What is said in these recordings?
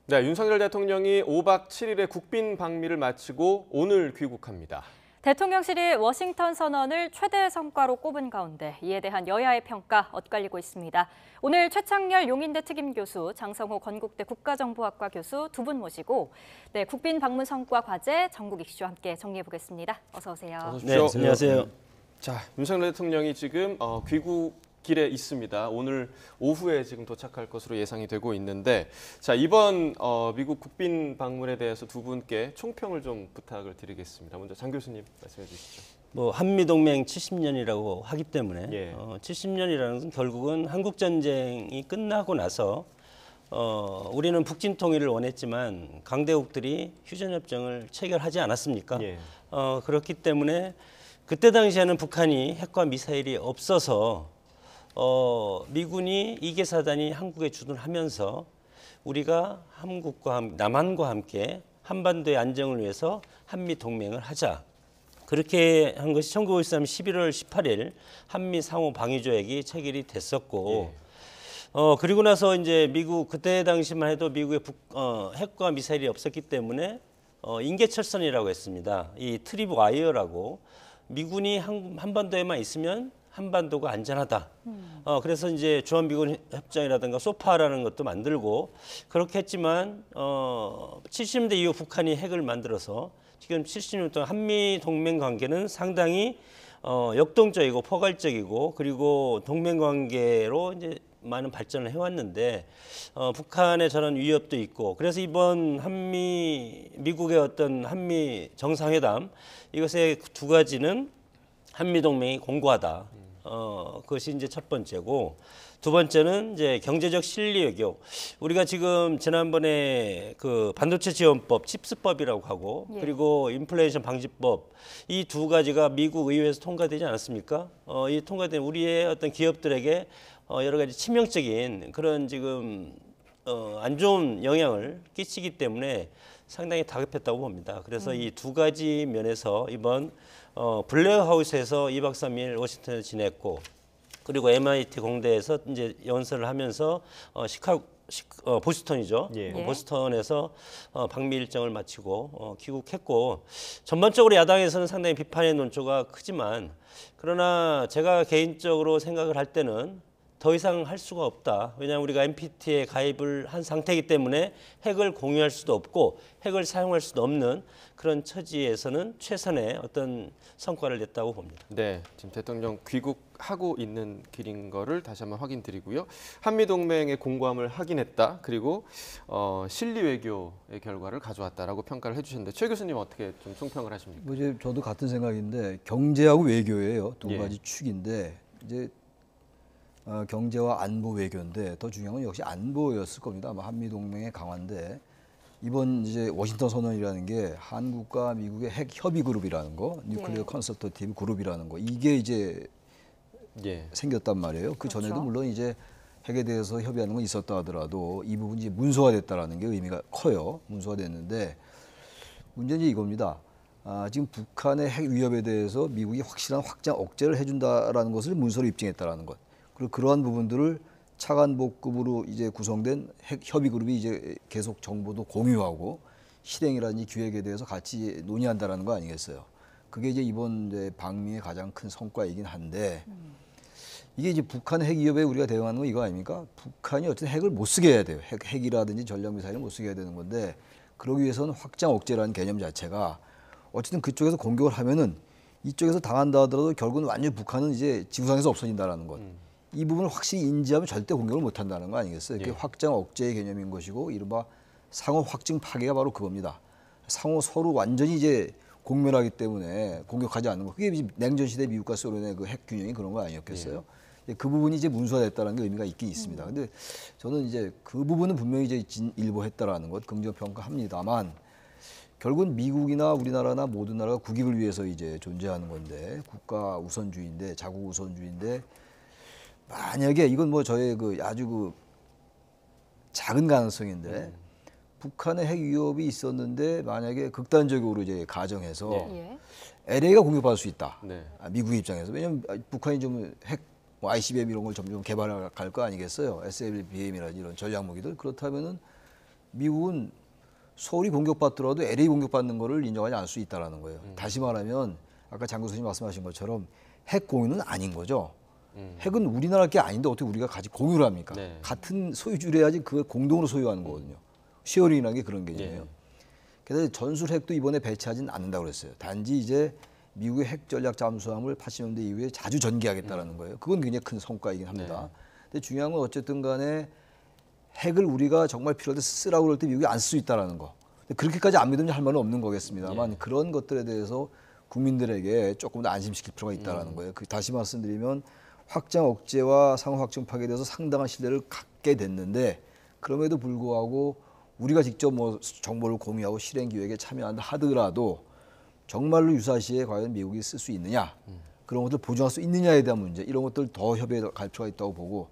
네, 윤석열 대통령이 5박 7일의 국빈 방미를 마치고 오늘 귀국합니다. 대통령실이 워싱턴 선언을 최대 성과로 꼽은 가운데 이에 대한 여야의 평가 엇갈리고 있습니다. 오늘 최창렬 용인대 특임교수, 장성호 건국대 국가정보학과 교수 두 분 모시고 국빈 방문 성과 과제, 전국 이슈와 함께 정리해보겠습니다. 어서 오세요. 어서 오십시오. 네, 안녕하세요. 자, 윤석열 대통령이 지금 귀국 길에 있습니다. 오늘 오후에 지금 도착할 것으로 예상이 되고 있는데, 자, 이번 미국 국빈 방문에 대해서 두 분께 총평을 좀 부탁을 드리겠습니다. 먼저 장 교수님 말씀해 주시죠. 뭐 한미 동맹 70년이라고 하기 때문에 예. 70년이라는 것은 결국은 한국 전쟁이 끝나고 나서 우리는 북진 통일을 원했지만 강대국들이 휴전협정을 체결하지 않았습니까? 예. 그렇기 때문에 그때 당시에는 북한이 핵과 미사일이 없어서 미군이 2개 사단이 한국에 주둔하면서 우리가 남한과 함께 한반도의 안정을 위해서 한미 동맹을 하자. 그렇게 한 것이 1953년 11월 18일 한미 상호 방위 조약이 체결이 됐었고, 그리고 나서 이제 미국 그때 당시만 해도 미국의 핵과 미사일이 없었기 때문에 인계철선이라고 했습니다. 이 트립 와이어라고 미군이 한반도에만 있으면 한반도가 안전하다. 그래서 이제 주한미군 협정이라든가 소파라는 것도 만들고 그렇게 했지만 70년대 이후 북한이 핵을 만들어서 지금 70년 동안 한미 동맹 관계는 상당히 역동적이고 포괄적이고 그리고 동맹 관계로 이제 많은 발전을 해왔는데 북한의 저런 위협도 있고 그래서 이번 미국의 어떤 한미 정상회담 이것의 두 가지는 한미 동맹이 공고하다. 그것이 이제 첫 번째고 두 번째는 이제 경제적 실리 외교. 우리가 지금 지난번에 그 반도체 지원법, 칩스법이라고 하고 그리고 인플레이션 방지법 이 두 가지가 미국 의회에서 통과되지 않았습니까? 이 통과된 우리의 어떤 기업들에게 여러 가지 치명적인 그런 지금 안 좋은 영향을 끼치기 때문에 상당히 다급했다고 봅니다. 그래서 이 두 가지 면에서 이번 블레어하우스에서 2박 3일 워싱턴에 지냈고 그리고 MIT 공대에서 이제 연설을 하면서 보스턴이죠. 예. 보스턴에서 방미 일정을 마치고 귀국했고 전반적으로 야당에서는 상당히 비판의 논조가 크지만 그러나 제가 개인적으로 생각을 할 때는 더 이상 할 수가 없다. 왜냐하면 우리가 NPT에 가입을 한 상태이기 때문에 핵을 공유할 수도 없고 핵을 사용할 수도 없는 그런 처지에서는 최선의 어떤 성과를 냈다고 봅니다. 네, 지금 대통령 귀국하고 있는 길인 거를 다시 한번 확인드리고요. 한미동맹의 공고함을 확인했다. 그리고 실리 외교의 결과를 가져왔다라고 평가를 해주셨는데 최 교수님 어떻게 좀 총평을 하십니까? 뭐 이제 저도 같은 생각인데 경제하고 외교예요. 두 가지 축인데 이제 경제와 안보 외교인데 더 중요한 건 역시 안보였을 겁니다. 아마 한미 동맹의 강화인데 이번 이제 워싱턴 선언이라는 게 한국과 미국의 핵 협의 그룹이라는 거, 뉴클리어 컨설터티브 그룹이라는 거 이게 이제 생겼단 말이에요. 그 전에도 물론 이제 핵에 대해서 협의하는 건 있었다 하더라도 이 부분이 이제 문서화됐다라는 게 의미가 커요. 문서화됐는데 문제는 이겁니다. 지금 북한의 핵 위협에 대해서 미국이 확실한 확장 억제를 해준다라는 것을 문서로 입증했다라는 것. 그리고 그러한 부분들을 차관복급으로 이제 구성된 핵 협의 그룹이 이제 계속 정보도 공유하고 실행이라든지 기획에 대해서 같이 논의한다라는 거 아니겠어요? 그게 이제 이번 방미의 가장 큰 성과이긴 한데 이게 이제 북한 핵 위협에 우리가 대응하는 건 이거 아닙니까? 북한이 어쨌든 핵을 못 쓰게 해야 돼요. 핵이라든지 전략미사일을 못 쓰게 해야 되는 건데 그러기 위해서는 확장 억제라는 개념 자체가 어쨌든 그쪽에서 공격을 하면은 이쪽에서 당한다 하더라도 결국은 완전히 북한은 이제 지구상에서 없어진다라는 것. 이 부분을 확실히 인지하면 절대 공격을 못 한다는 거 아니겠어요? 그게 확장 억제의 개념인 것이고 이른바 상호 확증 파괴가 바로 그겁니다. 상호 서로 완전히 이제 공멸하기 때문에 공격하지 않는 거. 그게 이제 냉전 시대 미국과 소련의 그 핵 균형이 그런 거 아니었겠어요? 그 부분이 이제 문서화됐다는 게 의미가 있긴 있습니다. 근데 저는 이제 그 부분은 분명히 이제 진일보했다라는 것 긍정 평가합니다만 결국은 미국이나 우리나라나 모든 나라가 국익을 위해서 이제 존재하는 건데 국가 우선주의인데 자국 우선주의인데 만약에 이건 뭐 저의 그 아주 그 작은 가능성인데 북한의 핵 위협이 있었는데 만약에 극단적으로 이제 가정해서 LA가 공격받을 수 있다. 미국의 입장에서 왜냐하면 북한이 좀 핵 ICBM 이런 걸 점점 개발할 거 아니겠어요? SLBM이라든지 이런 전략 무기들 그렇다면은 미국은 서울이 공격받더라도 LA 공격받는 거를 인정하지 않을 수 있다라는 거예요. 다시 말하면 아까 장 교수님 말씀하신 것처럼 핵 공유는 아닌 거죠. 핵은 우리나라 게 아닌데 어떻게 우리가 같이 공유를 합니까? 네. 같은 소유주를 해야지 그걸 공동으로 소유하는 거거든요. 쉐어링이라는 게 그런 개념이에요. 예. 그래서 전술 핵도 이번에 배치하진 않는다고 그랬어요. 단지 이제 미국의 핵 전략 잠수함을 80년대 이후에 자주 전개하겠다라는 거예요. 그건 굉장히 큰 성과이긴 합니다. 근데 중요한 건 어쨌든 간에 핵을 우리가 정말 필요할 때 쓰라고 그럴 때 미국이 안 쓸 수 있다라는 거. 근데 그렇게까지 안 믿으면 할 말은 없는 거겠습니다만 그런 것들에 대해서 국민들에게 조금 더 안심시킬 필요가 있다라는 거예요. 다시 말씀드리면 확장 억제와 상호 확증 파괴에 대해서 상당한 신뢰를 갖게 됐는데 그럼에도 불구하고 우리가 직접 뭐 정보를 공유하고 실행 기획에 참여한다 하더라도 정말로 유사시에 과연 미국이 쓸 수 있느냐 그런 것들 보증할 수 있느냐에 대한 문제 이런 것들 더 협의에 갈 필요가 있다고 보고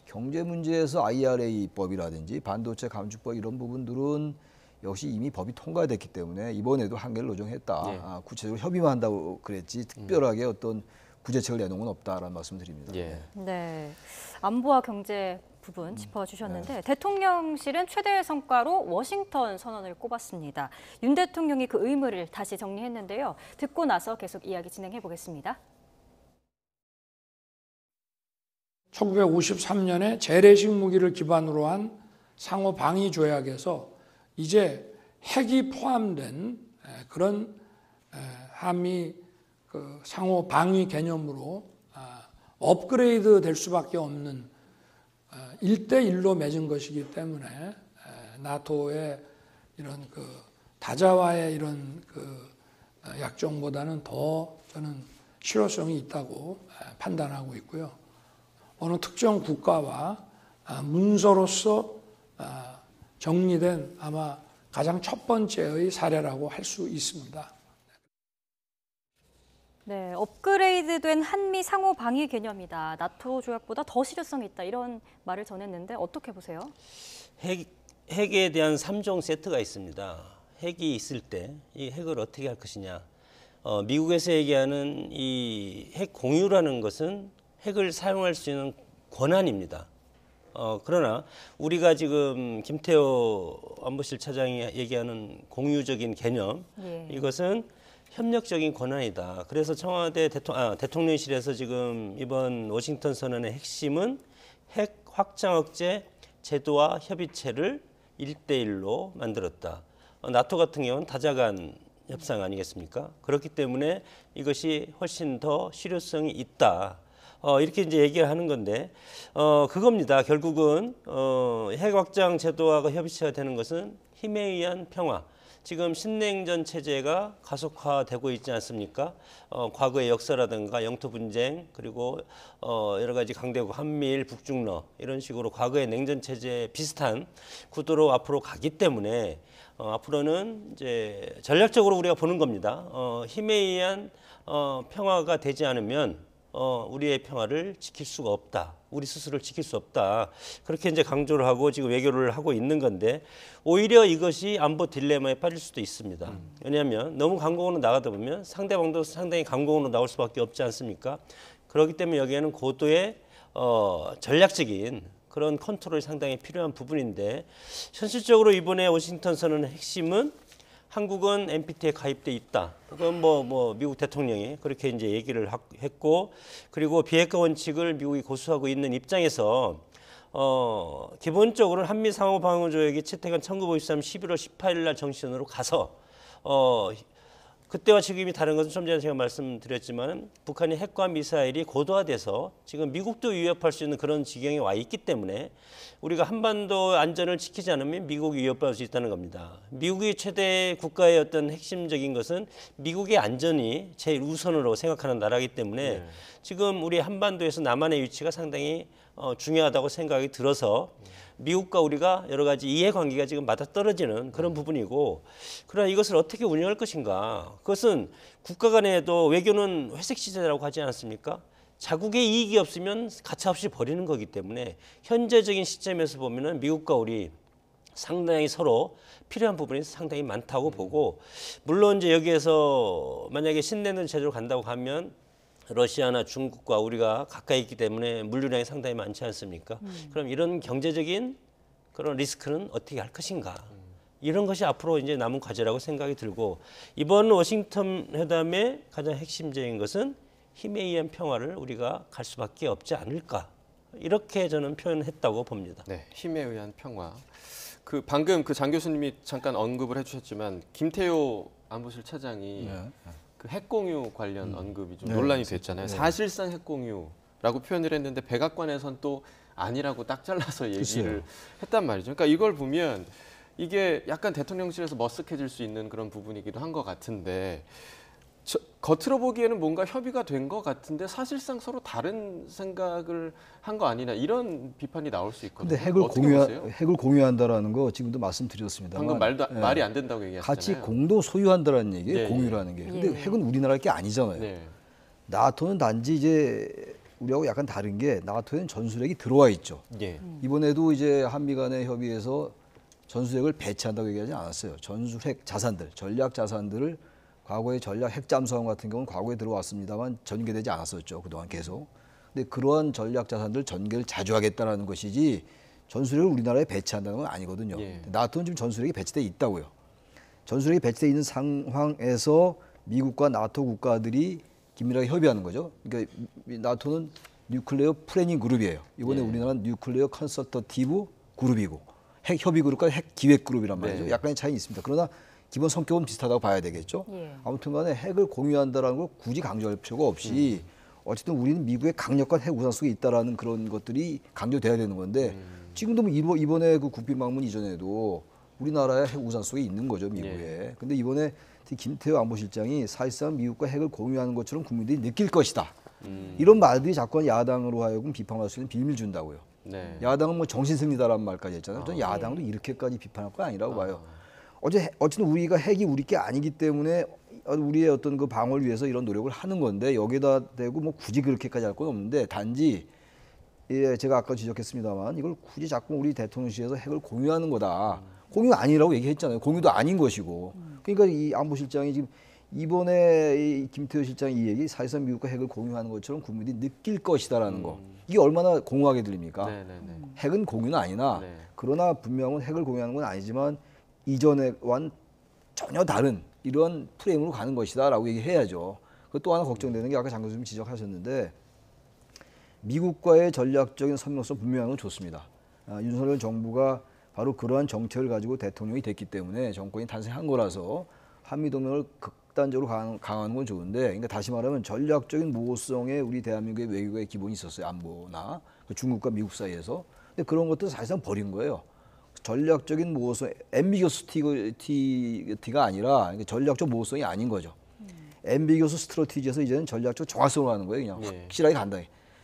경제 문제에서 IRA법이라든지 반도체 감축법 이런 부분들은 역시 이미 법이 통과됐기 때문에 이번에도 한계를 노정했다. 구체적으로 협의만 한다고 그랬지 특별하게 어떤 구제책을 내놓은 건 없다라는 말씀드립니다. 예. 네, 안보와 경제 부분 짚어주셨는데 대통령실은 최대의 성과로 워싱턴 선언을 꼽았습니다. 윤 대통령이 그 의무를 다시 정리했는데요. 듣고 나서 계속 이야기 진행해 보겠습니다. 1953년에 재래식 무기를 기반으로 한 상호 방위 조약에서 이제 핵이 포함된 그런 한미 그 상호 방위 개념으로 업그레이드 될 수밖에 없는 1대1로 맺은 것이기 때문에 나토의 이런 그 다자와의 이런 그 약정보다는 더 저는 실효성이 있다고 판단하고 있고요. 어느 특정 국가와 문서로서 정리된 아마 가장 첫 번째의 사례라고 할 수 있습니다. 네, 업그레이드된 한미 상호 방위 개념이다. 나토 조약보다 더 실효성이 있다. 이런 말을 전했는데 어떻게 보세요? 핵에 대한 3종 세트가 있습니다. 핵이 있을 때 이 핵을 어떻게 할 것이냐. 미국에서 얘기하는 이 핵 공유라는 것은 핵을 사용할 수 있는 권한입니다. 그러나 우리가 지금 김태호 안보실 차장이 얘기하는 공유적인 개념, 이것은 협력적인 권한이다. 그래서 청와대 대통령실에서 지금 이번 워싱턴 선언의 핵심은 핵 확장 억제 제도와 협의체를 1대1로 만들었다. 나토 같은 경우는 다자간 협상 아니겠습니까? 그렇기 때문에 이것이 훨씬 더 실효성이 있다. 이렇게 이제 얘기를 하는 건데, 그겁니다. 결국은 핵 확장 제도화가 협의체가 되는 것은 힘에 의한 평화. 지금 신냉전 체제가 가속화되고 있지 않습니까? 과거의 역사라든가 영토 분쟁 그리고 여러 가지 강대국 한미일 북중러 이런 식으로 과거의 냉전 체제 비슷한 구도로 앞으로 가기 때문에 앞으로는 이제 전략적으로 우리가 보는 겁니다. 힘에 의한 평화가 되지 않으면 우리의 평화를 지킬 수가 없다. 우리 스스로를 지킬 수 없다. 그렇게 이제 강조를 하고 지금 외교를 하고 있는 건데 오히려 이것이 안보 딜레마에 빠질 수도 있습니다. 왜냐하면 너무 강공으로 나가다 보면 상대방도 상당히 강공으로 나올 수밖에 없지 않습니까? 그렇기 때문에 여기에는 고도의 전략적인 그런 컨트롤이 상당히 필요한 부분인데 현실적으로 이번에 워싱턴 선언의 핵심은 한국은 NPT에 가입돼 있다. 그건 뭐 미국 대통령이 그렇게 이제 얘기를 했고 그리고 비핵화 원칙을 미국이 고수하고 있는 입장에서 기본적으로 한미 상호 방어 조약이 채택한 1953 11월 18일 날 정신으로 가서 그때와 지금이 다른 것은 좀 전에 제가 말씀드렸지만 북한의 핵과 미사일이 고도화돼서 지금 미국도 위협할 수 있는 그런 지경에 와 있기 때문에 우리가 한반도 안전을 지키지 않으면 미국이 위협받을 수 있다는 겁니다. 미국이 최대 국가의 어떤 핵심적인 것은 미국의 안전이 제일 우선으로 생각하는 나라이기 때문에 지금 우리 한반도에서 남한의 위치가 상당히 중요하다고 생각이 들어서 미국과 우리가 여러 가지 이해관계가 지금 맞아떨어지는 그런 부분이고 그러나 이것을 어떻게 운영할 것인가 그것은 국가 간에도 외교는 회색 시대라고 하지 않았습니까? 자국의 이익이 없으면 가차없이 버리는 거기 때문에 현재적인 시점에서 보면은 미국과 우리 상당히 서로 필요한 부분이 상당히 많다고 보고 물론 이제 여기에서 만약에 신냉전 제도로 간다고 하면 러시아나 중국과 우리가 가까이 있기 때문에 물류량이 상당히 많지 않습니까? 그럼 이런 경제적인 그런 리스크는 어떻게 할 것인가. 이런 것이 앞으로 이제 남은 과제라고 생각이 들고 이번 워싱턴 회담의 가장 핵심적인 것은 힘에 의한 평화를 우리가 갈 수밖에 없지 않을까. 이렇게 저는 표현했다고 봅니다. 네, 힘에 의한 평화. 그 방금 그 장 교수님이 잠깐 언급을 해주셨지만 김태호 안보실 차장이 네. 그 핵공유 관련 언급이 좀 네, 논란이 됐잖아요. 사실상 핵공유라고 표현을 했는데 백악관에선 또 아니라고 딱 잘라서 얘기를 글쎄요. 했단 말이죠. 그러니까 이걸 보면 이게 약간 대통령실에서 머쓱해질 수 있는 그런 부분이기도 한 것 같은데 겉으로 보기에는 뭔가 협의가 된 것 같은데 사실상 서로 다른 생각을 한 거 아니냐 이런 비판이 나올 수 있거든요. 근데 어떻게 핵을 공유한다라는 거 지금도 말씀드렸습니다만 방금 말이 안 된다고 얘기하셨잖아요. 같이 공동 소유한다라는 얘기예요. 예, 예. 공유라는 게. 근데 예. 핵은 우리나라 게 아니잖아요. 네. 나토는 단지 이제 우리하고 약간 다른 게 나토에는 전술핵이 들어와 있죠. 예. 이번에도 이제 한미 간의 협의에서 전술핵을 배치한다고 얘기하지 않았어요. 전술핵 자산들, 전략 자산들을 과거에 전략 핵 잠수함 같은 경우는 과거에 들어왔습니다만 전개되지 않았었죠. 그동안 계속. 근데 그러한 전략 자산들 전개를 자주 하겠다라는 것이지 전술핵을 우리나라에 배치한다는 건 아니거든요. 예. 나토는 지금 전술핵이 배치돼 있다고요. 전술핵이 배치돼 있는 상황에서 미국과 나토 국가들이 긴밀하게 협의하는 거죠. 그러니까 나토는 뉴클레어 플래닝 그룹이에요. 이번에 예. 우리나라는 뉴클레어 컨설터티브 그룹이고 핵 협의 그룹과 핵 기획 그룹이란 말이죠. 네. 약간의 차이는 있습니다. 그러나 기본 성격은 비슷하다고 봐야 되겠죠. 예. 아무튼간에 핵을 공유한다라는 걸 굳이 강조할 필요가 없이 어쨌든 우리는 미국의 강력한 핵 우산 속에 있다라는 그런 것들이 강조돼야 되는 건데 지금도 뭐 이번에 그 국빈 방문 이전에도 우리나라의 핵 우산 속에 있는 거죠, 미국에. 근데 이번에 김태호 안보실장이 사실상 미국과 핵을 공유하는 것처럼 국민들이 느낄 것이다. 이런 말들이 자꾸 야당으로 하여금 비판할 수 있는 빌미를 준다고요. 네. 야당은 뭐 정신승리다라는 말까지 했잖아요. 저는 야당도 이렇게까지 비판할 거 아니라고 봐요. 어쨌든 우리가 핵이 우리 게 아니기 때문에 우리의 어떤 그 방어를 위해서 이런 노력을 하는 건데 여기다 대고 뭐 굳이 그렇게까지 할 건 없는데 단지 예, 제가 아까 지적했습니다만 이걸 굳이 자꾸 우리 대통령실에서 핵을 공유하는 거다. 공유 아니라고 얘기했잖아요. 공유도 아닌 것이고. 그러니까 이 안보실장이 지금 이번에 이 김태호 실장이 이 얘기 사실상 미국과 핵을 공유하는 것처럼 국민들이 느낄 것이다라는 거. 이게 얼마나 공허하게 들립니까? 네네네. 핵은 공유는 아니나 네. 그러나 분명은 핵을 공유하는 건 아니지만 이전에와는 전혀 다른 이런 프레임으로 가는 것이다라고 얘기해야죠. 또 하나 걱정되는 게 아까 장 교수님 지적하셨는데 미국과의 전략적인 선명성 분명한 건 좋습니다. 윤석열 정부가 바로 그러한 정책을 가지고 대통령이 됐기 때문에 정권이 탄생한 거라서 한미동맹을 극단적으로 강화하는 건 좋은데 그러니까 다시 말하면 전략적인 모호성에 우리 대한민국의 외교의 기본이 있었어요. 안보나 중국과 미국 사이에서. 근데 그런 것들은 사실상 버린 거예요. 전략적인 모호성, 앰비겨스티가 아니라 그러니까 전략적 모호성이 아닌 거죠. 앰비겨스 스트래티지에서 이제는 전략적 정확성으로 가는 거예요. 그냥 예. 확실하게 간다.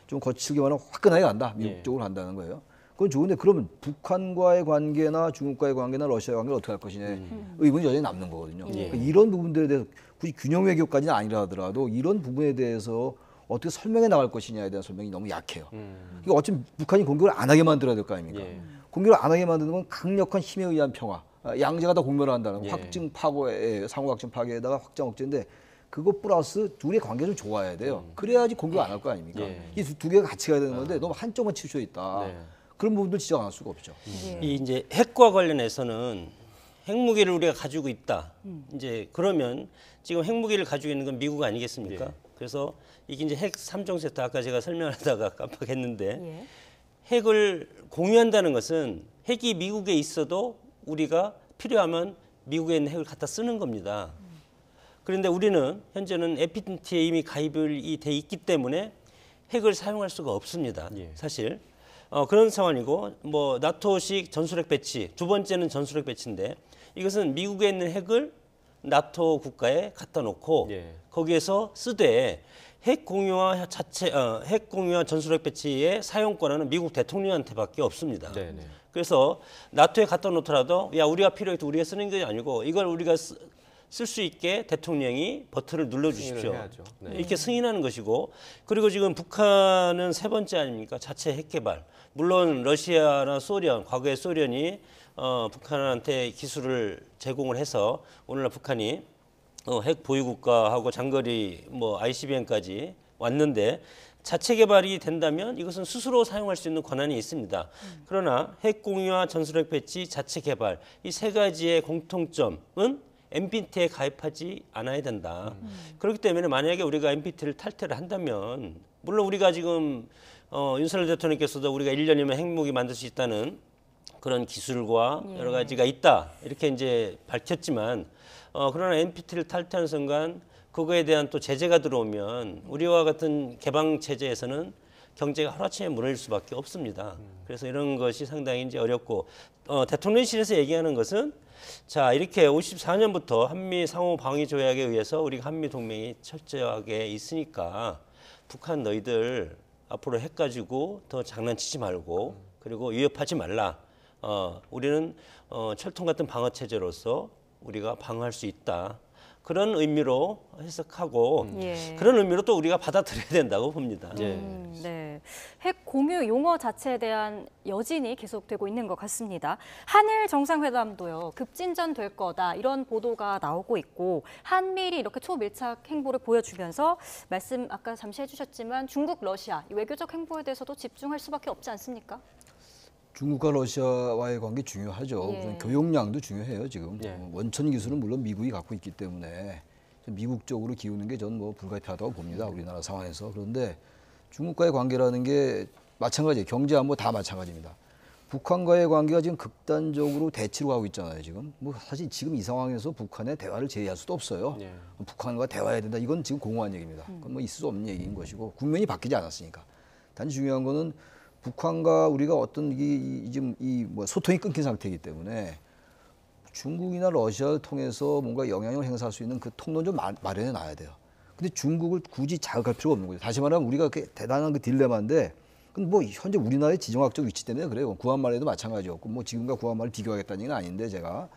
좀 거칠게 말하면 화끈하게 간다. 미국 예. 쪽으로 간다는 거예요. 그건 좋은데 그러면 북한과의 관계나 중국과의 관계나 러시아의 관계를 어떻게 할 것이냐 의문이 여전히 남는 거거든요. 예. 그러니까 이런 부분들에 대해서 굳이 균형 외교까지는 아니라 하더라도 이런 부분에 대해서 어떻게 설명해 나갈 것이냐에 대한 설명이 너무 약해요. 그러니까 어차피 북한이 공격을 안 하게 만들어야 될 거 아닙니까? 예. 공격을 안 하게 만드는 건 강력한 힘에 의한 평화, 양자가 다 공멸을 한다는 예. 확증 파괴, 상호 확증 파괴에다가 확장 억제인데 그거 플러스 둘의 관계가 좀 좋아야 돼요. 그래야지 공격 안 할 거 아닙니까? 예. 이 두 개가 같이 가야 되는 건데 너무 한쪽만 치우쳐 있다. 네. 그런 부분들 지적 안 할 수가 없죠. 예. 이 이제 핵과 관련해서는 핵무기를 우리가 가지고 있다. 이제 그러면 지금 핵무기를 가지고 있는 건 미국 아니겠습니까? 예. 그래서 이게 이제 핵 3종 세트 아까 제가 설명하다가 깜빡했는데 예. 핵을 공유한다는 것은 핵이 미국에 있어도 우리가 필요하면 미국에 있는 핵을 갖다 쓰는 겁니다. 그런데 우리는 현재는 NPT에 이미 가입이 돼 있기 때문에 핵을 사용할 수가 없습니다. 예. 사실 그런 상황이고 뭐 나토식 전술핵 배치 두 번째는 전술핵 배치인데 이것은 미국에 있는 핵을 나토 국가에 갖다 놓고 예. 거기에서 쓰되 핵 공유와 핵 공유와 전술핵 배치의 사용권은 미국 대통령한테밖에 없습니다. 네네. 그래서 나토에 갖다 놓더라도 야 우리가 필요해도 우리가 쓰는 게 아니고 이걸 우리가 쓸 수 있게 대통령이 버튼을 눌러주십시오. 승인을 해야죠. 네. 이렇게 승인하는 것이고 그리고 지금 북한은 세 번째 아닙니까? 자체 핵 개발. 물론 러시아나 소련, 과거의 소련이 북한한테 기술을 제공을 해서 오늘날 북한이 핵 보유국가하고 장거리 뭐 ICBM까지 왔는데 자체 개발이 된다면 이것은 스스로 사용할 수 있는 권한이 있습니다. 그러나 핵 공유와 전술핵 배치, 자체 개발 이 세 가지의 공통점은 NPT에 가입하지 않아야 된다. 그렇기 때문에 만약에 우리가 NPT를 탈퇴를 한다면 물론 우리가 지금 윤석열 대통령께서도 우리가 1년이면 핵무기 만들 수 있다는 그런 기술과 여러 가지가 있다 이렇게 이제 밝혔지만 그러나 NPT를 탈퇴하는 순간 그거에 대한 또 제재가 들어오면 우리와 같은 개방 체제에서는 경제가 하루아침에 무너질 수밖에 없습니다. 그래서 이런 것이 상당히 이제 어렵고 대통령실에서 얘기하는 것은 자 이렇게 54년부터 한미 상호 방위 조약에 의해서 우리가 한미 동맹이 철저하게 있으니까 북한 너희들 앞으로 핵 가지고 더 장난치지 말고 그리고 위협하지 말라. 우리는 철통 같은 방어 체제로서 우리가 방어할 수 있다. 그런 의미로 해석하고 그런 의미로 또 우리가 받아들여야 된다고 봅니다. 네. 핵 공유 용어 자체에 대한 여진이 계속되고 있는 것 같습니다. 한일 정상회담도요, 급진전될 거다 이런 보도가 나오고 있고 한미일이 이렇게 초밀착 행보를 보여주면서 말씀 아까 잠시 해주셨지만 중국, 러시아 이 외교적 행보에 대해서도 집중할 수밖에 없지 않습니까? 중국과 러시아와의 관계 중요하죠. 예. 우선 교역량도 중요해요. 지금 예. 원천 기술은 물론 미국이 갖고 있기 때문에 미국 쪽으로 기우는 게 저는 뭐 불가피하다고 봅니다. 우리나라 상황에서. 그런데 중국과의 관계라는 게 마찬가지예요. 경제 안보 다 마찬가지입니다. 북한과의 관계가 지금 극단적으로 대치로 가고 있잖아요. 지금 뭐 사실 지금 이 상황에서 북한의 대화를 제의할 수도 없어요. 예. 북한과 대화해야 된다. 이건 지금 공허한 얘기입니다. 그건 뭐 있을 수 없는 얘기인 것이고 국면이 바뀌지 않았으니까. 단지 중요한 거는 북한과 우리가 어떤 뭐 소통이 끊긴 상태이기 때문에 중국이나 러시아를 통해서 뭔가 영향력을 행사할 수 있는 그 통로를 좀 마련해 놔야 돼요. 근데 중국을 굳이 자극할 필요가 없는 거죠. 다시 말하면 우리가 대단한 그 딜레마인데, 그건 뭐 현재 우리나라의 지정학적 위치 때문에 그래요. 구한말에도 마찬가지였고, 뭐 지금과 구한말을 비교하겠다는 얘기는 아닌데 제가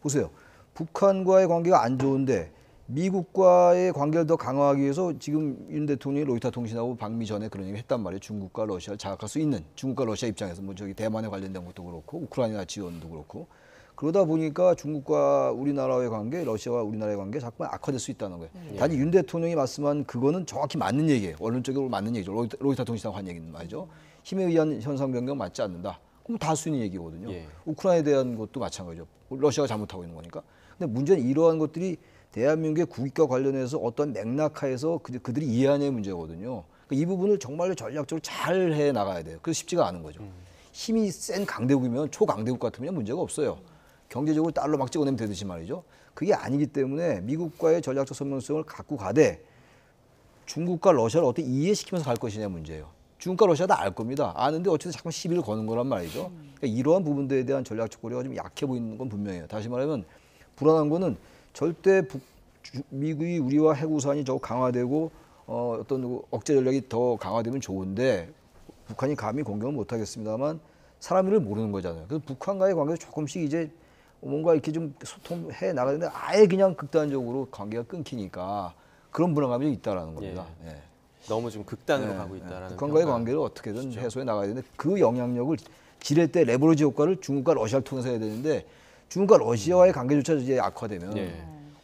보세요. 북한과의 관계가 안 좋은데 미국과의 관계를 더 강화하기 위해서 지금 윤 대통령이 로이터 통신하고 방미 전에 그런 얘기 했단 말이에요. 중국과 러시아를 자극할 수 있는, 중국과 러시아 입장에서 뭐 저기 대만에 관련된 것도 그렇고 우크라이나 지원도 그렇고, 그러다 보니까 중국과 우리나라의 관계, 러시아와 우리나라의 관계 자꾸 악화될 수 있다는 거예요. 단지 윤 대통령이 말씀한 그거는 정확히 맞는 얘기예요. 원론적으로 맞는 얘기죠. 로이터 통신하고 한 얘기는 말이죠. 힘에 의한 현상 변경 맞지 않는다. 그럼 다 할 수 있는 얘기거든요. 예. 우크라이나에 대한 것도 마찬가지죠. 러시아가 잘못하고 있는 거니까. 근데 문제는 이러한 것들이 대한민국의 국익과 관련해서 어떤 맥락하에서 그들이 이해하는 문제거든요. 그러니까 이 부분을 정말로 전략적으로 잘 해 나가야 돼요. 그래서 쉽지가 않은 거죠. 힘이 센 강대국이면 초강대국 같으면 문제가 없어요. 경제적으로 달러 막 찍어내면 되듯이 말이죠. 그게 아니기 때문에 미국과의 전략적 선명성을 갖고 가되 중국과 러시아를 어떻게 이해시키면서 갈 것이냐 문제예요. 중국과 러시아 다 알 겁니다. 아는데 어쨌든 자꾸 시비를 거는 거란 말이죠. 그러니까 이러한 부분들에 대한 전략적 고려가 좀 약해 보이는 건 분명해요. 다시 말하면 불안한 거는 절대 미국이 우리와 핵우산이 더 강화되고 어떤 억제 전략이 더 강화되면 좋은데 북한이 감히 공격은 못하겠습니다만 사람 일을 모르는 거잖아요. 그래서 북한과의 관계도 조금씩 이제 뭔가 이렇게 좀 소통해 나가는데 아예 그냥 극단적으로 관계가 끊기니까 그런 불안감이 좀 있다라는 겁니다. 예. 예. 너무 좀 극단으로 가고 있다라는 북한과의 평가. 관계를 어떻게든 해소해 나가야 되는데 그 영향력을 지렛 때 레버리지 효과를 중국과 러시아를 통해서 해야 되는데 중국과 러시아와의 관계조차 이제 악화되면 예.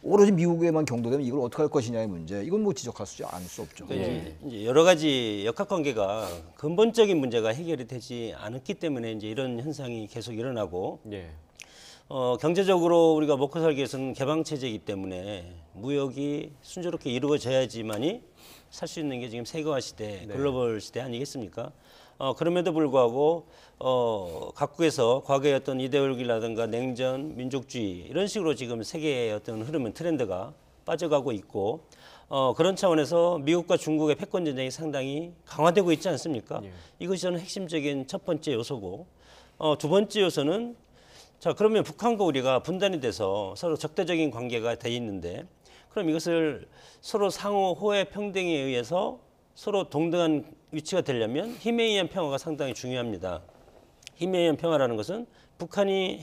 오로지 미국에만 경도되면 이걸 어떻게 할 것이냐의 문제. 이건 뭐 지적할 수 않을 수 없죠. 그러니까 이제 여러 가지 역학관계가 근본적인 문제가 해결이 되지 않았기 때문에 이제 이런 현상이 계속 일어나고 예. 경제적으로 우리가 먹고 살기 위해서는 개방 체제이기 때문에 무역이 순조롭게 이루어져야지만이 살 수 있는 게 지금 세계화 시대, 글로벌 시대 아니겠습니까? 그럼에도 불구하고 각국에서 과거의 어떤 이데올로기라든가 냉전, 민족주의 이런 식으로 지금 세계의 어떤 흐름은 트렌드가 빠져가고 있고 그런 차원에서 미국과 중국의 패권 전쟁이 상당히 강화되고 있지 않습니까? 예. 이것이 저는 핵심적인 첫 번째 요소고 두 번째 요소는 자 그러면 북한과 우리가 분단이 돼서 서로 적대적인 관계가 돼 있는데 그럼 이것을 서로 상호 호혜 평등에 의해서 서로 동등한 위치가 되려면 힘에 의한 평화가 상당히 중요합니다. 힘에 의한 평화라는 것은 북한이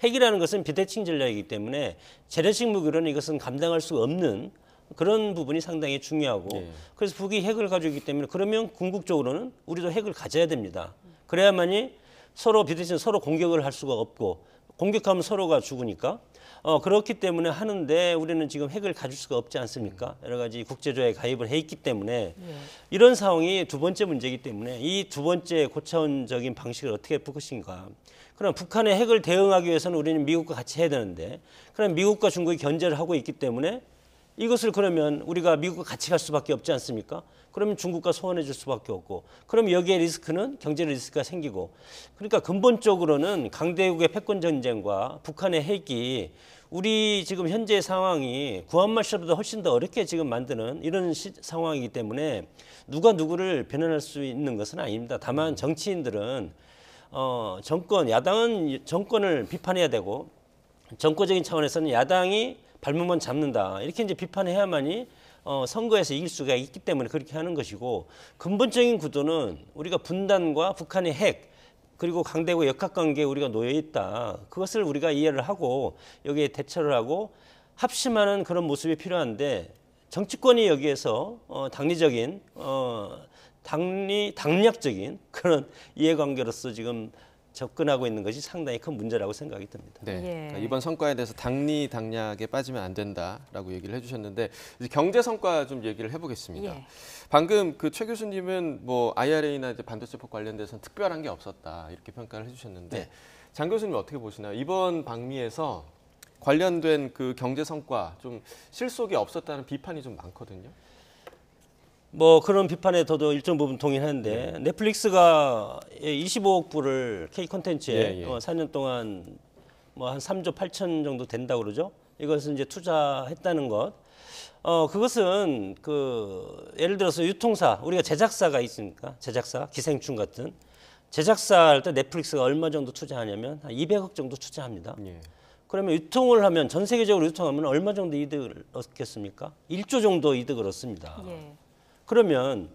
핵이라는 것은 비대칭 전략이기 때문에 재래식 무기로는 이것은 감당할 수 없는 그런 부분이 상당히 중요하고 그래서 북이 핵을 가지고 있기 때문에 그러면 궁극적으로는 우리도 핵을 가져야 됩니다. 그래야만이 서로 비대칭 서로 공격을 할 수가 없고 공격하면 서로가 죽으니까. 그렇기 때문에 하는데 우리는 지금 핵을 가질 수가 없지 않습니까? 여러 가지 국제조약에 가입을 해 있기 때문에 이런 상황이 두 번째 문제이기 때문에 이 두 번째 고차원적인 방식을 어떻게 풀 것인가. 그럼 북한의 핵을 대응하기 위해서는 우리는 미국과 같이 해야 되는데 그럼 미국과 중국이 견제를 하고 있기 때문에 이것을 그러면 우리가 미국과 같이 갈 수밖에 없지 않습니까? 그러면 중국과 소원해 줄 수밖에 없고 그럼 여기에 리스크는 경제 리스크가 생기고 그러니까 근본적으로는 강대국의 패권 전쟁과 북한의 핵이 우리 지금 현재 상황이 구한말 시절보다 훨씬 더 어렵게 지금 만드는 이런 상황이기 때문에 누가 누구를 변론할 수 있는 것은 아닙니다. 다만 정치인들은 야당은 정권을 비판해야 되고 정권적인 차원에서는 야당이 발목만 잡는다. 이렇게 이제 비판해야만이 선거에서 이길 수가 있기 때문에 그렇게 하는 것이고 근본적인 구도는 우리가 분단과 북한의 핵 그리고 강대국의 역학관계에 우리가 놓여 있다. 그것을 우리가 이해를 하고 여기에 대처를 하고 합심하는 그런 모습이 필요한데 정치권이 여기에서 당략적인 그런 이해관계로서 지금 접근하고 있는 것이 상당히 큰 문제라고 생각이 듭니다. 네. 예. 그러니까 이번 성과에 대해서 당략에 빠지면 안 된다라고 얘기를 해주셨는데 이제 경제 성과 좀 얘기를 해보겠습니다. 예. 방금 그 최 교수님은 뭐 IRA나 이제 반도체법 관련돼서는 특별한 게 없었다 이렇게 평가를 해주셨는데 네. 장 교수님 어떻게 보시나요? 이번 방미에서 관련된 그 경제 성과 좀 실속이 없었다는 비판이 좀 많거든요. 뭐 그런 비판에 저도 일정 부분 동의하는데 넷플릭스가 25억 불을 K 콘텐츠에 4년 동안 뭐 한 3조 8천 정도 된다고 그러죠. 이것은 이제 투자했다는 것. 그것은 예를 들어서 유통사 우리가 제작사가 있습니까? 제작사 기생충 같은 제작사 할 때 넷플릭스가 얼마 정도 투자하냐면 한 200억 정도 투자합니다. 예. 그러면 유통을 하면 전 세계적으로 유통하면 얼마 정도 이득을 얻겠습니까? 1조 정도 이득을 얻습니다. 예. 그러면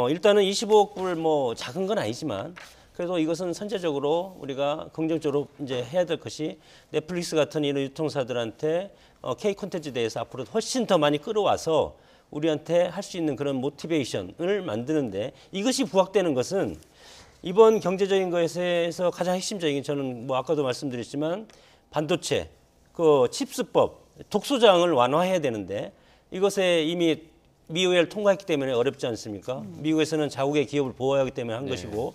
일단은 25억 불 뭐 작은 건 아니지만 그래도 이것은 선제적으로 우리가 긍정적으로 이제 해야 될 것이 넷플릭스 같은 이런 유통사들한테 K 콘텐츠에 대해서 앞으로 훨씬 더 많이 끌어와서 우리한테 할 수 있는 그런 모티베이션을 만드는데 이것이 부각되는 것은 이번 경제적인 것에서 가장 핵심적인 저는 뭐 아까도 말씀드렸지만 반도체, 칩스법, 독소장을 완화해야 되는데 이것에 이미 미국을 통과했기 때문에 어렵지 않습니까? 미국에서는 자국의 기업을 보호해야 하기 때문에 한 것이고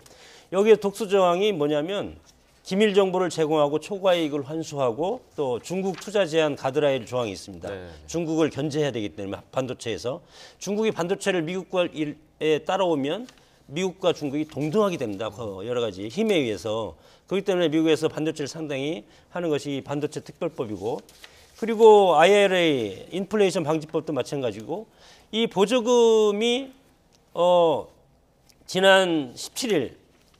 여기에 독소 조항이 뭐냐면 기밀 정보를 제공하고 초과 이익을 환수하고 또 중국 투자 제한 가드라일 조항이 있습니다. 중국을 견제해야 되기 때문에 반도체에서 중국이 반도체를 미국과 따라오면 미국과 중국이 동등하게 됩니다. 여러 가지 힘에 의해서. 그렇기 때문에 미국에서 반도체를 상당히 하는 것이 반도체 특별법이고 그리고 IRA 인플레이션 방지법도 마찬가지고 이 보조금이 지난 17일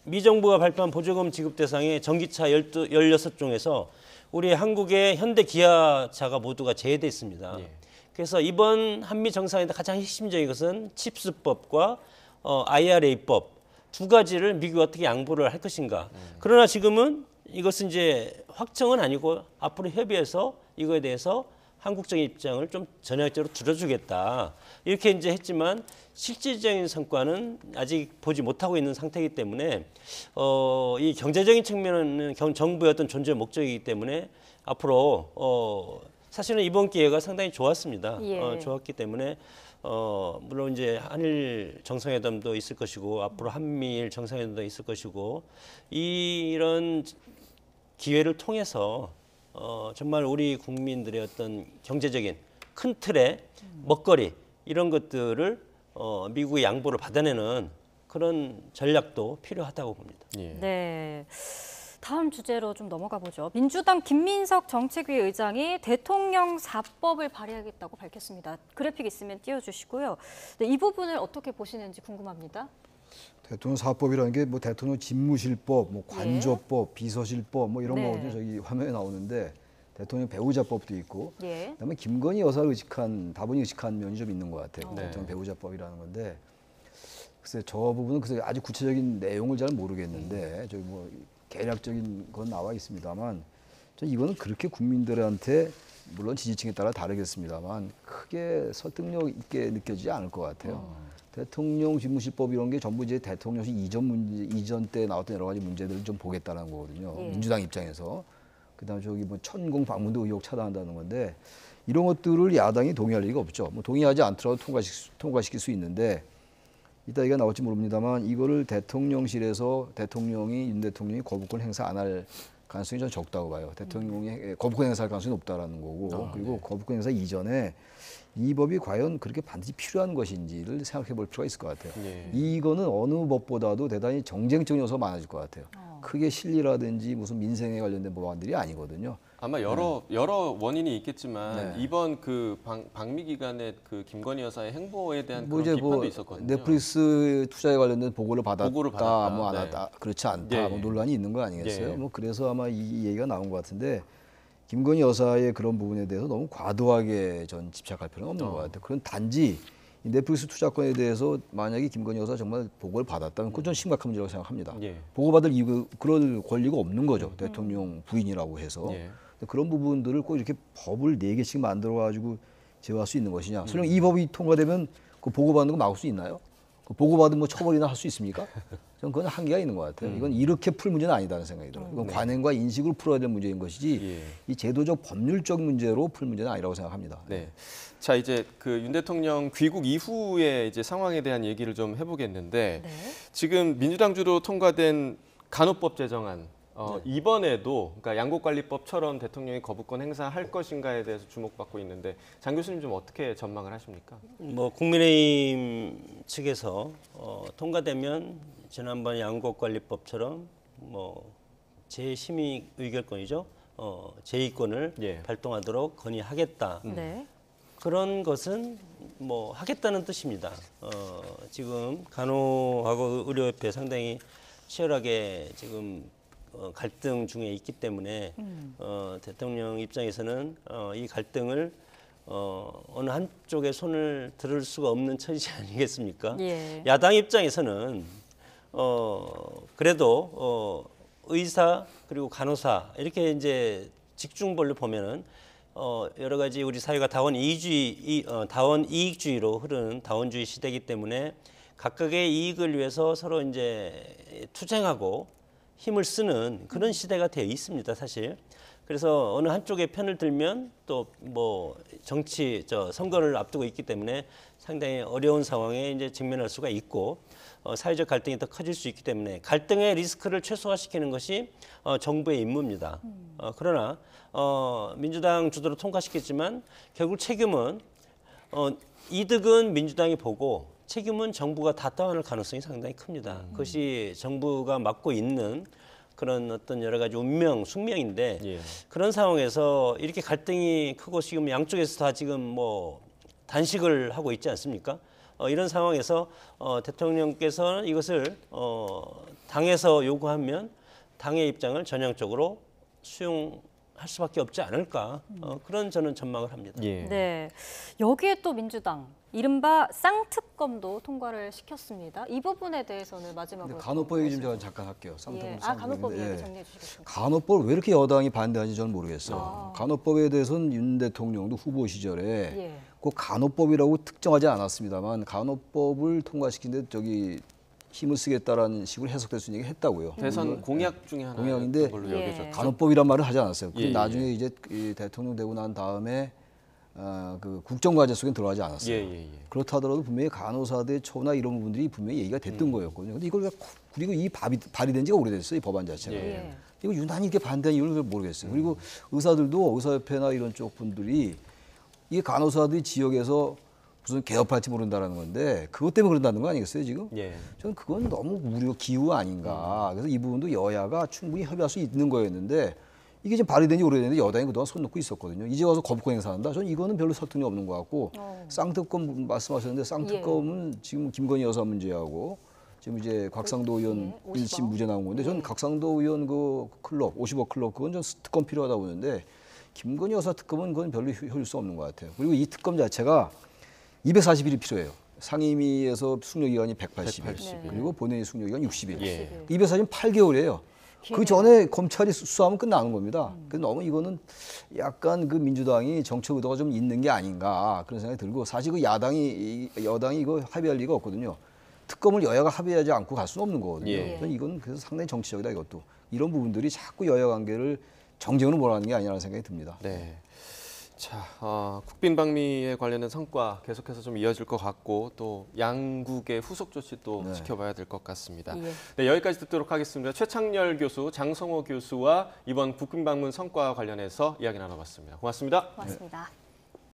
미 정부가 발표한 보조금 지급 대상의 전기차 16종에서 우리 한국의 현대 기아차가 모두가 제외됐습니다. 그래서 이번 한미 정상회담 가장 핵심적인 것은 칩스법과 IRA법 두 가지를 미국이 어떻게 양보를 할 것인가. 그러나 지금은 이것은 이제 확정은 아니고 앞으로 협의해서 이거에 대해서 한국적인 입장을 좀 전향적으로 들어주겠다. 이렇게 이제 했지만 실질적인 성과는 아직 보지 못하고 있는 상태이기 때문에 이 경제적인 측면은 정부의 어떤 존재 목적이기 때문에 앞으로 사실은 이번 기회가 상당히 좋았습니다. 예. 좋았기 때문에 물론 이제 한일 정상회담도 있을 것이고 앞으로 한미일 정상회담도 있을 것이고 이런 기회를 통해서 정말 우리 국민들의 어떤 경제적인 큰 틀의 먹거리 이런 것들을 미국의 양보를 받아내는 그런 전략도 필요하다고 봅니다. 예. 네. 다음 주제로 좀 넘어가 보죠. 민주당 김민석 정책위 의장이 대통령 4법을 발의하겠다고 밝혔습니다. 그래픽 있으면 띄워주시고요. 네, 이 부분을 어떻게 보시는지 궁금합니다. 대통령 사법이라는 게 뭐 대통령 집무실법, 뭐 관저법, 비서실법 뭐 이런 네. 거거든요. 저기 화면에 나오는데 대통령 배우자법도 있고 예. 그다음에 김건희 여사를 의식한 다분히 의식한 면이 좀 있는 것 같아요. 네. 대통령 배우자법이라는 건데 글쎄 저 부분은 글쎄 아주 구체적인 내용을 잘 모르겠는데 저기 뭐 개략적인 건 나와 있습니다만 저 이거는 그렇게 국민들한테 물론 지지층에 따라 다르겠습니다만 크게 설득력 있게 느껴지지 않을 것 같아요. 대통령 집무실법 이런 게 전부 이제 대통령실 이전 때 나왔던 여러 가지 문제들을 좀 보겠다는 거거든요. 예. 민주당 입장에서 그다음에 저기 뭐 천공 방문도 의혹 차단한다는 건데 이런 것들을 야당이 동의할 리가 없죠. 뭐 동의하지 않더라도 통과시킬 수 있는데 이따 이가 나올지 모릅니다만 이거를 대통령실에서 윤 대통령이 거부권 행사 안 할 가능성이 좀 적다고 봐요. 대통령이 거부권 행사할 가능성이 높다라는 거고 그리고 거부권 행사 이전에 이 법이 과연 그렇게 반드시 필요한 것인지를 생각해 볼 필요가 있을 것 같아요. 예. 이거는 어느 법보다도 대단히 정쟁적 요소가 많아질 것 같아요. 크게 실리라든지 무슨 민생에 관련된 법안들이 아니거든요. 아마 여러 원인이 있겠지만 이번 그 방미 기간에 그 김건희 여사의 행보에 대한 뭐 그런 이제 비판도 뭐 있었거든요. netflix 투자에 관련된 보고를 받았다, 뭐 안 네. 왔다, 그렇지 않다, 예. 뭐 논란이 있는 거 아니겠어요? 예. 뭐 그래서 아마 이 얘기가 나온 것 같은데 김건희 여사의 그런 부분에 대해서 너무 과도하게 전 집착할 필요는 없는 것 같아요. 그런 단지 이 넷플릭스 투자권에 대해서 만약에 김건희 여사 정말 보고를 받았다면 그건 좀 심각한 문제라고 생각합니다. 예. 보고받을 그럴 권리가 없는 거죠. 대통령 부인이라고 해서. 예. 그런 부분들을 꼭 이렇게 법을 4개씩 만들어가지고 제어할 수 있는 것이냐. 설령 이 법이 통과되면 그 보고받는 거 막을 수 있나요? 그 보고받으면 뭐 처벌이나 할 수 있습니까? 저는 그건 한계가 있는 것 같아요. 이건 이렇게 풀 문제는 아니다는 생각이 들어요. 이건 관행과 인식으로 풀어야 될 문제인 것이지 예. 이 제도적 법률적 문제로 풀 문제는 아니라고 생각합니다. 네. 자, 이제 그 윤 대통령 귀국 이후의 이제 상황에 대한 얘기를 좀 해보겠는데 네. 지금 민주당 주로 통과된 간호법 제정안 이번에도 그러니까 양곡관리법처럼 대통령이 거부권 행사할 것인가에 대해서 주목받고 있는데 장 교수님 좀 어떻게 전망을 하십니까? 뭐 국민의힘 측에서 통과되면 지난번 양곡관리법처럼 뭐 제 심의 의결권이죠. 제2권을 예. 발동하도록 건의하겠다. 네. 그런 것은 뭐 하겠다는 뜻입니다. 지금 간호하고 의료협회 상당히 치열하게 지금 갈등 중에 있기 때문에 대통령 입장에서는 이 갈등을 어느 한쪽에 손을 들을 수가 없는 처지 아니겠습니까? 예. 야당 입장에서는 그래도 의사 그리고 간호사 이렇게 이제 직중벌로 보면은 여러 가지 우리 사회가 다원 이익주의로 흐르는 다원주의 시대이기 때문에 각각의 이익을 위해서 서로 이제 투쟁하고 힘을 쓰는 그런 시대가 되어 있습니다, 사실. 그래서 어느 한쪽의 편을 들면 또 뭐 선거를 앞두고 있기 때문에 상당히 어려운 상황에 이제 직면할 수가 있고 사회적 갈등이 더 커질 수 있기 때문에 갈등의 리스크를 최소화시키는 것이 정부의 임무입니다. 그러나 민주당 주도로 통과시켰지만 결국 책임은 이득은 민주당이 보고 책임은 정부가 다 떠안을 가능성이 상당히 큽니다. 그것이 정부가 맡고 있는 그런 어떤 여러 가지 운명, 숙명인데 예. 그런 상황에서 이렇게 갈등이 크고 지금 양쪽에서 다 지금 뭐 단식을 하고 있지 않습니까? 이런 상황에서 대통령께서는 이것을 당에서 요구하면 당의 입장을 전향적으로 수용할 수밖에 없지 않을까 그런 저는 전망을 합니다. 예. 네. 여기에 또 민주당 이른바 쌍특검도 통과를 시켰습니다. 이 부분에 대해서는 마지막으로 간호법 얘기 좀 제가 잠깐 할게요. 예. 간호법 얘기 정리해 주시겠습니까? 간호법을 왜 이렇게 여당이 반대하는지 저는 모르겠어요. 간호법에 대해서는 윤 대통령도 후보 시절에 예. 꼭 간호법이라고 특정하지 않았습니다만 간호법을 통과시키는데 저기 힘을 쓰겠다라는 식으로 해석될 수 있는 얘기 했다고요. 대선 공약 중에 하나 공약인데 걸로 예. 여겨졌죠. 간호법이란 말을 하지 않았어요. 그리고 예, 예. 나중에 이제 이 대통령 되고 난 다음에 그 국정과제 속에 들어가지 않았어요. 예. 그렇다 하더라도 분명히 간호사대 처우나 이런 부분들이 분명히 얘기가 됐던 거였거든요. 근데 이걸 그리고 이 발의된 지가 오래됐어요. 이 법안 자체가. 예. 이거 유난히 이렇게 반대한 이유를 모르겠어요. 그리고 의사들도 의사협회나 이런 쪽 분들이 이게 간호사들이 지역에서 무슨 개업할지 모른다라는 건데 그것 때문에 그런다는 거 아니겠어요 지금? 예. 저는 그건 너무 우려 기우 아닌가. 그래서 이 부분도 여야가 충분히 협의할 수 있는 거였는데 이게 지금 발의된 지 오래됐는데 여당이 그동안 손 놓고 있었거든요. 이제 와서 거부권 행사한다. 저는 이거는 별로 설득이 없는 것 같고 쌍특검 말씀하셨는데 쌍특검은 지금 김건희 여사 문제하고 지금 이제 곽상도 의원 1심 무죄 나온 건데 저는 곽상도 의원 그 클럽 50억 클럽 그건 좀 특검 필요하다고 보는데 김건희 여사 특검은 그건 별로 효율성 없는 것 같아요. 그리고 이 특검 자체가 240일이 필요해요. 상임위에서 숙려기간이 180일, 그리고 본회의 숙려기간 60일. 예. 240일 8개월이에요. 그 전에 검찰이 수사하면 끝나는 겁니다. 그래서 너무 이거는 약간 그 민주당이 정책 의도가 좀 있는 게 아닌가 그런 생각이 들고 사실 그 여당이 이거 합의할 리가 없거든요. 특검을 여야가 합의하지 않고 갈 수는 없는 거거든요. 예. 저는 이건 그래서 상당히 정치적이다 이것도. 이런 부분들이 자꾸 여야 관계를 정쟁으로 몰아가는 게 아니라는 생각이 듭니다. 네. 자, 국빈 방미에 관련된 성과 계속해서 좀 이어질 것 같고 또 양국의 후속 조치 또 네. 지켜봐야 될 것 같습니다. 예. 네, 여기까지 듣도록 하겠습니다. 최창렬 교수, 장성호 교수와 이번 국빈 방문 성과 관련해서 이야기 나눠봤습니다. 고맙습니다. 고맙습니다.